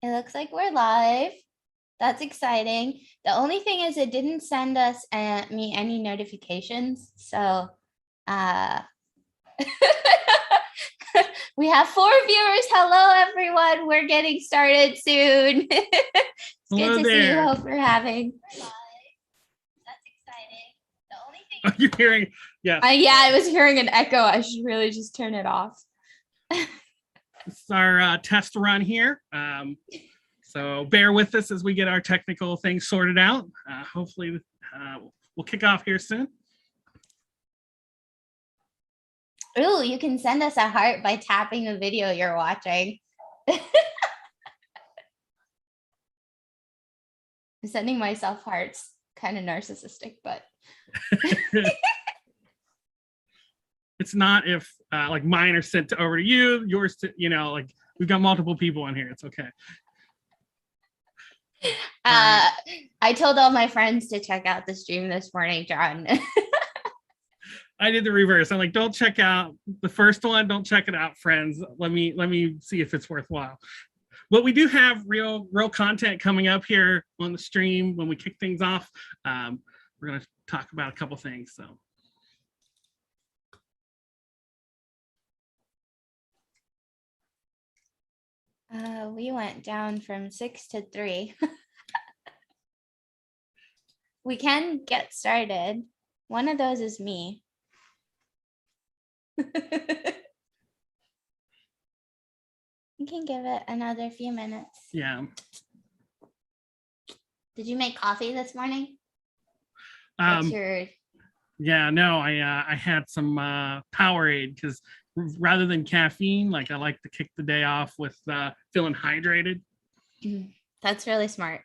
It looks like we're live. That's exciting. The only thing is it didn't send us me any notifications. So we have 4 viewers. Hello, everyone. We're getting started soon. It's Hello good to there. see you. Hope we're having. That's exciting. The only thing. Are you hearing? Yeah. Yeah, I was hearing an echo. I should really just turn it off. This is our test run here. So bear with us as we get our technical things sorted out. Hopefully we'll kick off here soon. Ooh, you can send us a heart by tapping the video you're watching. I'm sending myself hearts. Kind of narcissistic, but. It's not if like mine are sent over to you, yours to, like we've got multiple people in here. It's okay. I told all my friends to check out the stream this morning, John. I did the reverse. I'm like, don't check out the first one. Don't check it out, friends. Let me see if it's worthwhile. But we do have real content coming up here on the stream when we kick things off. We're going to talk about a couple things. So. We went down from 6 to 3. We can get started. One of those is me. You can give it another few minutes. Yeah. Did you make coffee this morning? Yeah, no, I had some Powerade because rather than caffeine, like I like to kick the day off with feeling hydrated. That's really smart.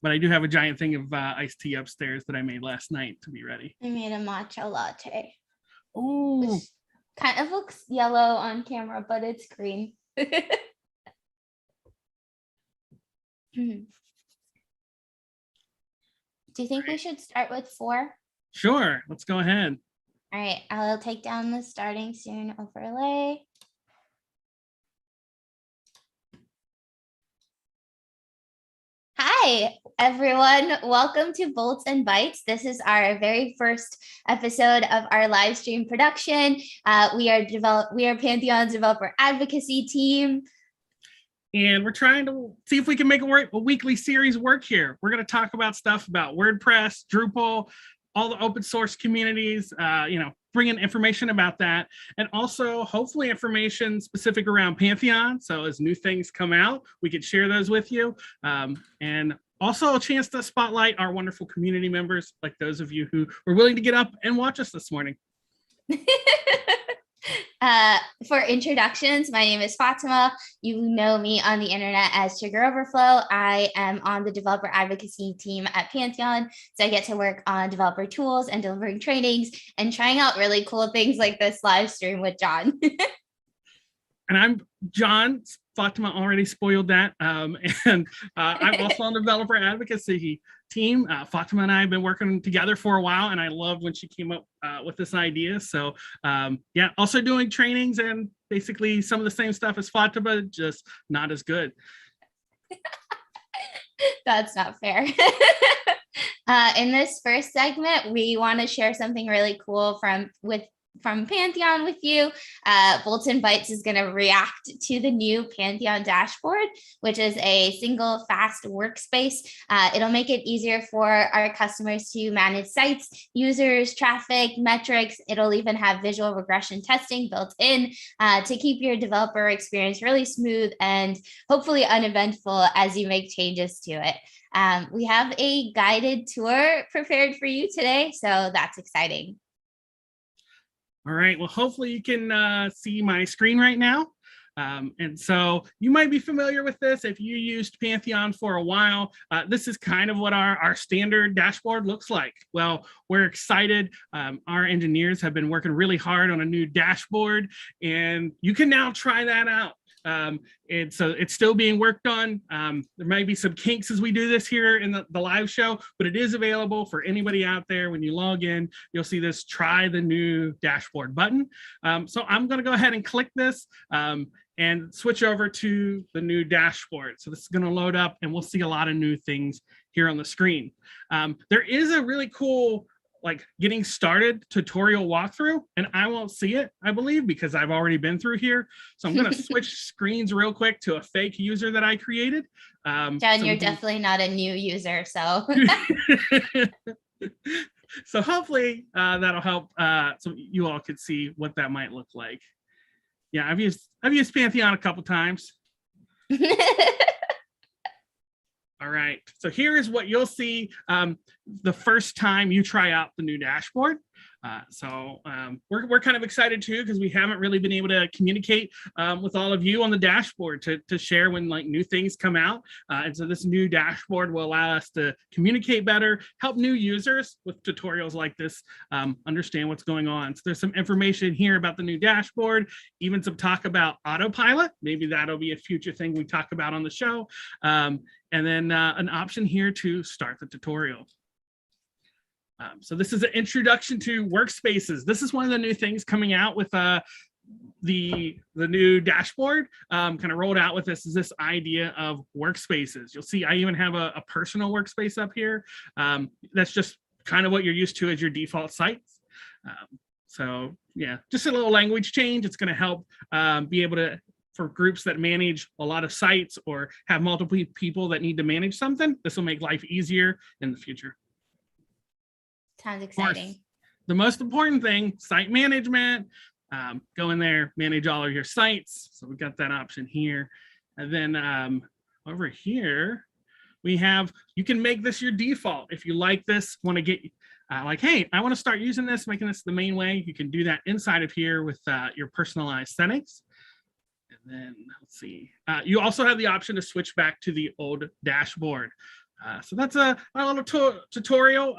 But I do have a giant thing of iced tea upstairs that I made last night to be ready. I made a matcha latte. Oh, kind of looks yellow on camera, but it's green. Do you think we should start with 4? Sure, let's go ahead. All right, I'll take down the starting soon overlay. Hi, everyone. Welcome to Bolts and Bytes. This is our very first episode of our live stream production. We are Pantheon's Developer Advocacy team. And we're trying to see if we can make a weekly series work here. We're going to talk about stuff about WordPress, Drupal, all the open source communities, bringing information about that, and also hopefully information specific around Pantheon. So as new things come out, we could share those with you. And also a chance to spotlight our wonderful community members, like those of you who were willing to get up and watch us this morning. For introductions, my name is Fatima. You know me on the internet as Sugar Overflow. I am on the developer advocacy team at Pantheon. So I get to work on developer tools and delivering trainings and trying out really cool things like this live stream with John. And I'm John. Fatima already spoiled that. And I'm also on the developer advocacy team. Fatima and I have been working together for a while, and I loved when she came up with this idea. So yeah, also doing trainings and basically some of the same stuff as Fatima, just not as good. That's not fair. In this first segment, we want to share something really cool from Pantheon with you. Bolts and Bytes is going to react to the new Pantheon dashboard, which is a single fast workspace. It'll make it easier for our customers to manage sites, users, traffic, metrics. It'll even have visual regression testing built in to keep your developer experience really smooth and hopefully uneventful as you make changes to it. We have a guided tour prepared for you today, so that's exciting. All right, well, hopefully you can see my screen right now. And so you might be familiar with this if you used Pantheon for a while. This is kind of what our standard dashboard looks like. Well, we're excited. Our engineers have been working really hard on a new dashboard, and you can now try that out. And so it's still being worked on. There might be some kinks as we do this here in the live show, but it is available for anybody out there. When you log in, you'll see this try the new dashboard button. So I'm going to go ahead and click this. and switch over to the new dashboard. So this is going to load up and we'll see a lot of new things here on the screen. There is a really cool like getting started tutorial walkthrough, and I won't see it, I believe, because I've already been through here. So I'm going to switch screens real quick to a fake user that I created. John, you're definitely not a new user, so. So hopefully that'll help so you all could see what that might look like. Yeah, I've used Pantheon a couple times. All right, so here is what you'll see the first time you try out the new dashboard. We're kind of excited too, because we haven't really been able to communicate with all of you on the dashboard to share when like new things come out. And so this new dashboard will allow us to communicate better, help new users with tutorials like this understand what's going on. So there's some information here about the new dashboard, even some talk about Autopilot. Maybe that'll be a future thing we talk about on the show. And then an option here to start the tutorial. So this is an introduction to workspaces. This is one of the new things coming out with the new dashboard. Kind of rolled out with this is this idea of workspaces. You'll see I even have a personal workspace up here. That's just kind of what you're used to as your default sites. So yeah, just a little language change. It's going to help be able to, for groups that manage a lot of sites or have multiple people that need to manage something, this will make life easier in the future. Sounds exciting. The most important thing, site management. Go in there, manage all of your sites. So we got that option here. And then over here, we have, you can make this your default. If you like this, want to get like, hey, I want to start using this, making this the main way, you can do that inside of here with your personalized settings. And then let's see, you also have the option to switch back to the old dashboard. So that's a little tutorial,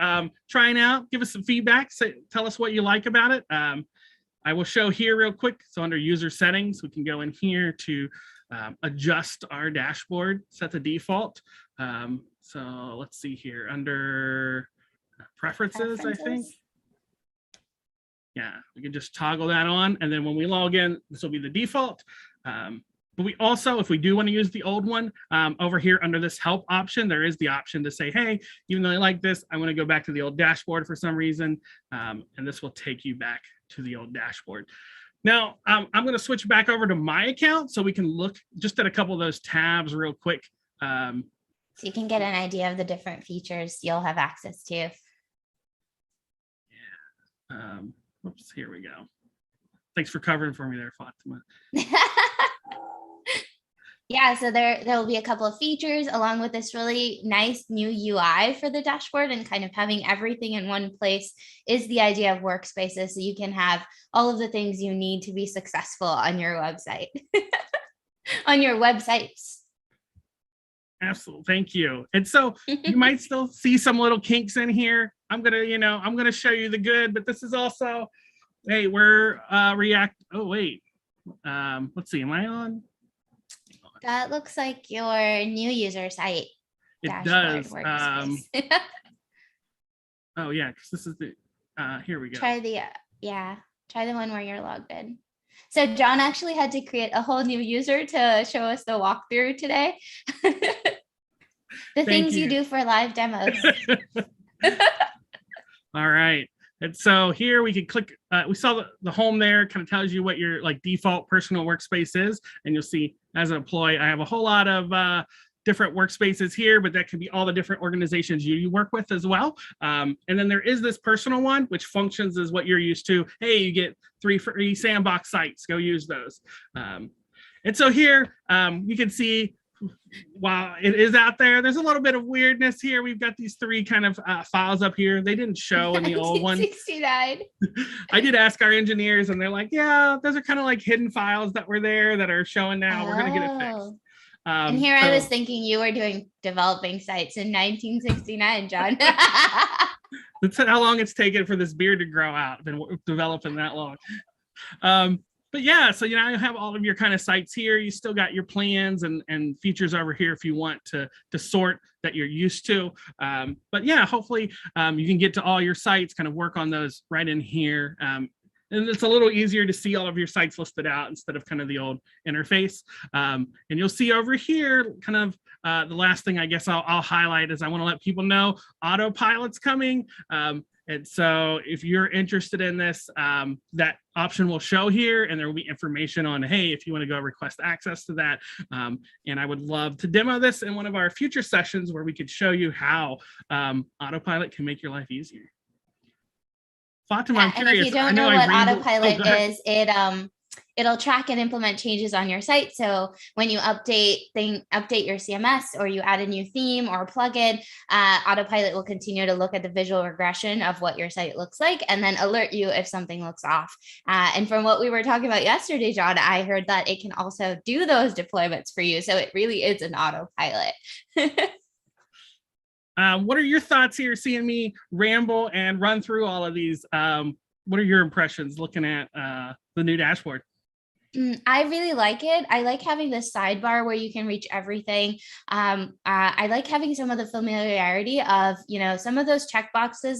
trying out, give us some feedback, tell us what you like about it. I will show here real quick. So under user settings, we can go in here to adjust our dashboard, set the default. So let's see here under preferences, I think. Yeah, we can just toggle that on. And then when we log in, this will be the default. But we also, if we do want to use the old one, over here under this help option, there is the option to say, hey, even though I like this, I want to go back to the old dashboard for some reason. And this will take you back to the old dashboard. Now, I'm going to switch back over to my account so we can look just at a couple of those tabs real quick. So you can get an idea of the different features you'll have access to. Yeah. Oops, here we go. Thanks for covering for me there, Fatima. Yeah, so there will be a couple of features along with this really nice new UI for the dashboard, and kind of having everything in one place is the idea of workspaces. So you can have all of the things you need to be successful on your website, on your websites. Absolutely. Thank you. And so you might still see some little kinks in here. I'm going to show you the good, but this is also, hey, we're React. Oh, wait. Let's see. Am I on? That looks like your new user site. It does. Oh yeah, because this is the, here we go. Try the one where you're logged in. So John actually had to create a whole new user to show us the walkthrough today. The things you do for live demos. All right. And so here we can click, we saw the home there, kind of tells you what your like default personal workspace is. And you'll see as an employee, I have a whole lot of different workspaces here, but that can be all the different organizations you work with as well. And then there is this personal one, which functions as what you're used to. Hey, you get 3 free sandbox sites, go use those. And so here you can see, while it is out there, there's a little bit of weirdness here. We've got these 3 kind of files up here. They didn't show in the old one. 69. I did ask our engineers and they're like, yeah, those are kind of like hidden files that were there that are showing now. We're going to get it fixed. And here I was thinking you were doing developing sites in 1969, John. That's how long it's taken for this beard to grow out. Been developing that long. But yeah, so you have all of your kind of sites here. You still got your plans and features over here if you want to sort that you're used to. But yeah, hopefully you can get to all your sites, kind of work on those right in here. And and it's a little easier to see all of your sites listed out instead of kind of the old interface. And you'll see over here kind of the last thing I guess I'll highlight is I want to let people know Autopilot's coming. And so if you're interested in this, that option will show here, and there will be information on, hey, if you want to go request access to that. And I would love to demo this in one of our future sessions where we could show you how Autopilot can make your life easier. Fatima, I'm curious. And if you don't know what Autopilot is, it'll track and implement changes on your site. So when you update your CMS, or you add a new theme or plugin, Autopilot will continue to look at the visual regression of what your site looks like and then alert you if something looks off. And from what we were talking about yesterday, John, I heard that it can also do those deployments for you. So it really is an autopilot. What are your thoughts here, seeing me ramble and run through all of these? What are your impressions looking at the new dashboard? I really like it. I like having this sidebar where you can reach everything. I like having some of the familiarity of, some of those checkboxes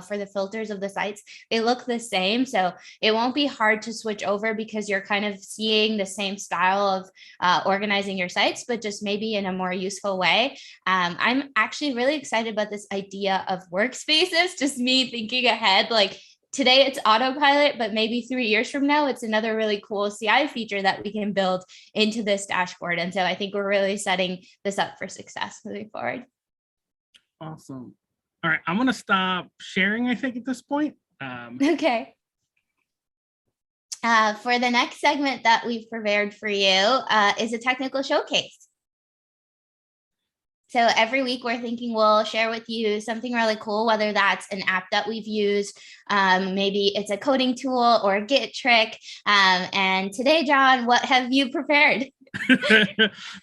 for the filters of the sites. They look the same, so it won't be hard to switch over because you're kind of seeing the same style of organizing your sites, but just maybe in a more useful way. I'm actually really excited about this idea of workspaces, just me thinking ahead, like, today it's Autopilot, but maybe 3 years from now, it's another really cool CI feature that we can build into this dashboard. And so I think we're really setting this up for success moving forward. Awesome. All right, I'm going to stop sharing, I think, at this point. Okay. For the next segment that we've prepared for you is a technical showcase. So every week we're thinking we'll share with you something really cool, whether that's an app that we've used, maybe it's a coding tool or a Git trick. And today, John, what have you prepared?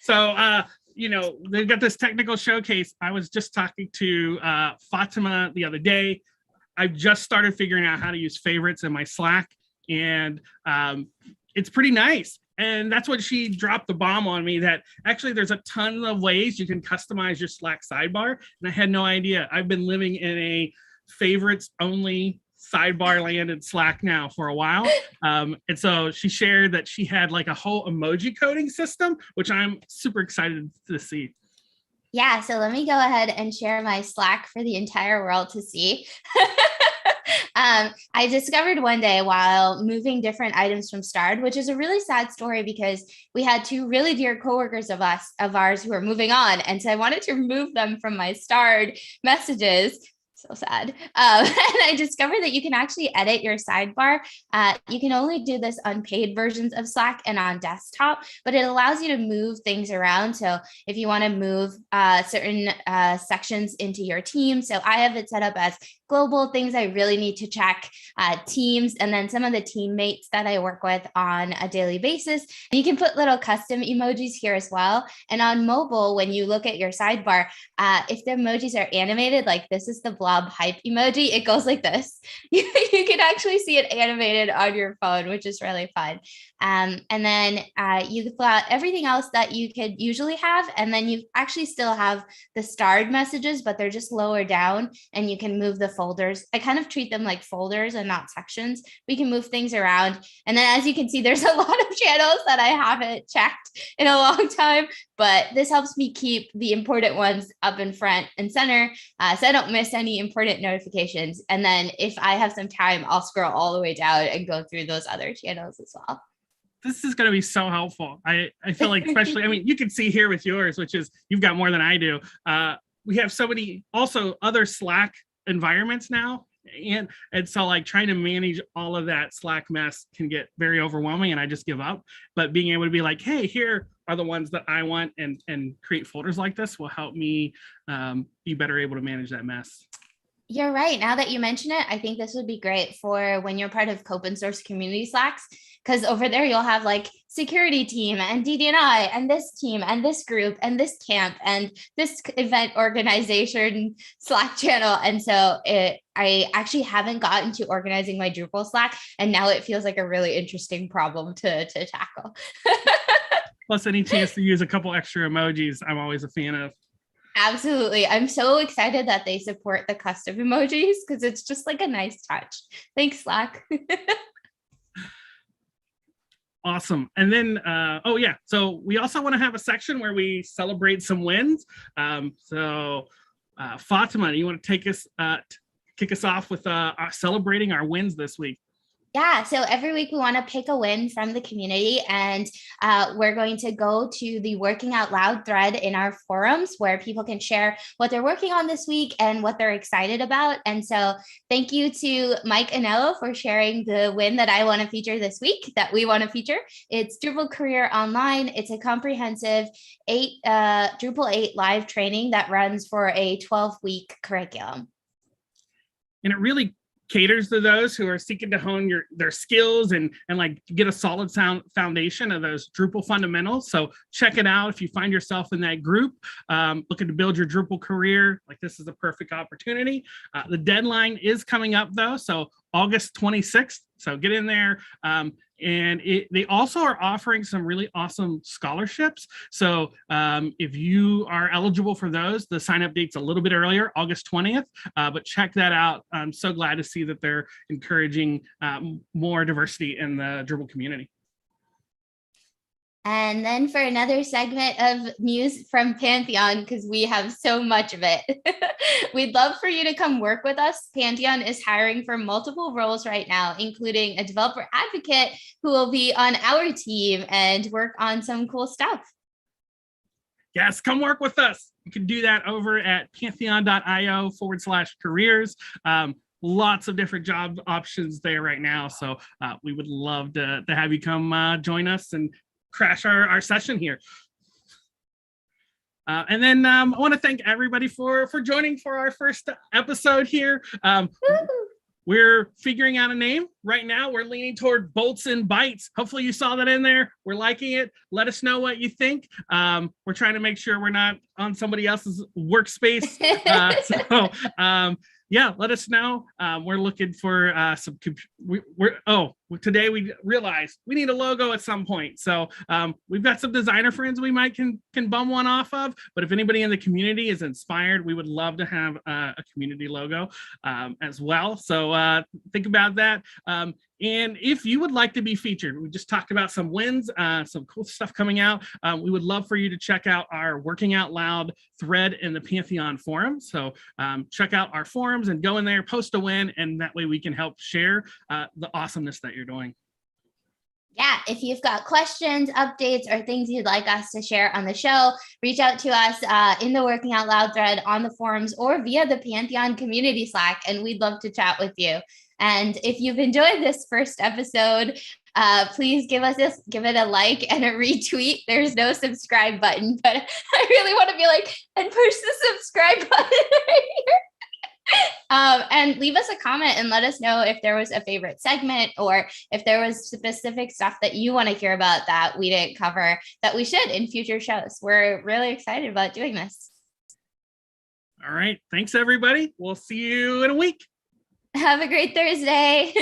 So, they've got this technical showcase. I was just talking to Fatima the other day. I've just started figuring out how to use favorites in my Slack, and it's pretty nice. And that's what she dropped the bomb on me, that actually there's a ton of ways you can customize your Slack sidebar. And I had no idea. I've been living in a favorites only sidebar land in Slack now for a while. And so she shared that she had like a whole emoji coding system, which I'm super excited to see. Yeah, so let me go ahead and share my Slack for the entire world to see. I discovered one day while moving different items from Starred, which is a really sad story because we had two really dear coworkers of ours who were moving on. And so I wanted to remove them from my Starred messages. So sad. And I discovered that you can actually edit your sidebar. You can only do this on paid versions of Slack and on desktop, but it allows you to move things around. So if you want to move certain sections into your team, so I have it set up as global things I really need to check, teams, and then some of the teammates that I work with on a daily basis. And you can put little custom emojis here as well. And on mobile, when you look at your sidebar, if the emojis are animated, like this is the blob hype emoji, it goes like this. You can actually see it animated on your phone, which is really fun. And then you've got everything else that you could usually have. And then you actually still have the starred messages, but they're just lower down and you can move the folders. I kind of treat them like folders and not sections. We can move things around. And then as you can see, there's a lot of channels that I haven't checked in a long time, but this helps me keep the important ones up in front and center so I don't miss any important notifications. And then if I have some time, I'll scroll all the way down and go through those other channels as well. This is going to be so helpful. I feel like, especially, I mean, you can see here with yours, which is you've got more than I do. We have so many also other Slack environments now. And so like trying to manage all of that Slack mess can get very overwhelming and I just give up. But being able to be like, hey, here are the ones that I want and create folders like this will help me be better able to manage that mess. You're right. Now that you mention it, I think this would be great for when you're part of open source community Slacks, because over there you'll have like security team and DD&I and this team and this group and this camp and this event organization Slack channel. And so I actually haven't gotten to organizing my Drupal Slack, and now it feels like a really interesting problem to tackle. Plus any chance to use a couple extra emojis, I'm always a fan of. Absolutely. I'm so excited that they support the custom emojis because it's just like a nice touch. Thanks, Slack. Awesome. And then, oh yeah, so we also want to have a section where we celebrate some wins. Fatima, you want to kick us off with celebrating our wins this week? Yeah, so every week we want to pick a win from the community, and we're going to go to the Working Out Loud thread in our forums where people can share what they're working on this week and what they're excited about. And so thank you to Mike Anello for sharing the win that I want to feature this week, that we want to feature. It's Drupal Career Online. It's a comprehensive Drupal 8 live training that runs for a 12-week curriculum. And it really caters to those who are seeking to hone their skills and like get a solid foundation of those Drupal fundamentals. So check it out if you find yourself in that group looking to build your Drupal career. Like, this is a perfect opportunity. The deadline is coming up though, so August 26th. So get in there. And they also are offering some really awesome scholarships. So if you are eligible for those, the sign up date's a little bit earlier, August 20th, but check that out. I'm so glad to see that they're encouraging more diversity in the Drupal community. And then for another segment of news from Pantheon, because we have so much of it, we'd love for you to come work with us. Pantheon is hiring for multiple roles right now, including a developer advocate who will be on our team and work on some cool stuff. Yes, come work with us. You can do that over at pantheon.io/careers. Lots of different job options there right now. So we would love to have you come join us and crash our session here. And then I want to thank everybody for joining for our first episode here. We're figuring out a name right now. We're leaning toward Bolts and Bytes. Hopefully you saw that in there. We're liking it. Let us know what you think. We're trying to make sure we're not on somebody else's workspace. Yeah, let us know. We're looking for some. Today we realized we need a logo at some point. So we've got some designer friends we might can bum one off of. But if anybody in the community is inspired, we would love to have a community logo as well. So think about that. And if you would like to be featured, we just talked about some wins, some cool stuff coming out. We would love for you to check out our Working Out Loud thread in the Pantheon forum. So check out our forums and go in there, post a win, and that way we can help share the awesomeness that you're doing. Yeah, if you've got questions, updates, or things you'd like us to share on the show, reach out to us in the Working Out Loud thread on the forums or via the Pantheon community Slack, and we'd love to chat with you. And if you've enjoyed this first episode, please give it a like and a retweet. There's no subscribe button, but I really want to be like, and push the subscribe button right here. And leave us a comment and let us know if there was a favorite segment or if there was specific stuff that you want to hear about that we didn't cover that we should in future shows. We're really excited about doing this. All right. Thanks, everybody. We'll see you in a week. Have a great Thursday.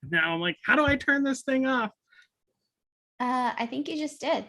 Now I'm like, how do I turn this thing off? I think you just did.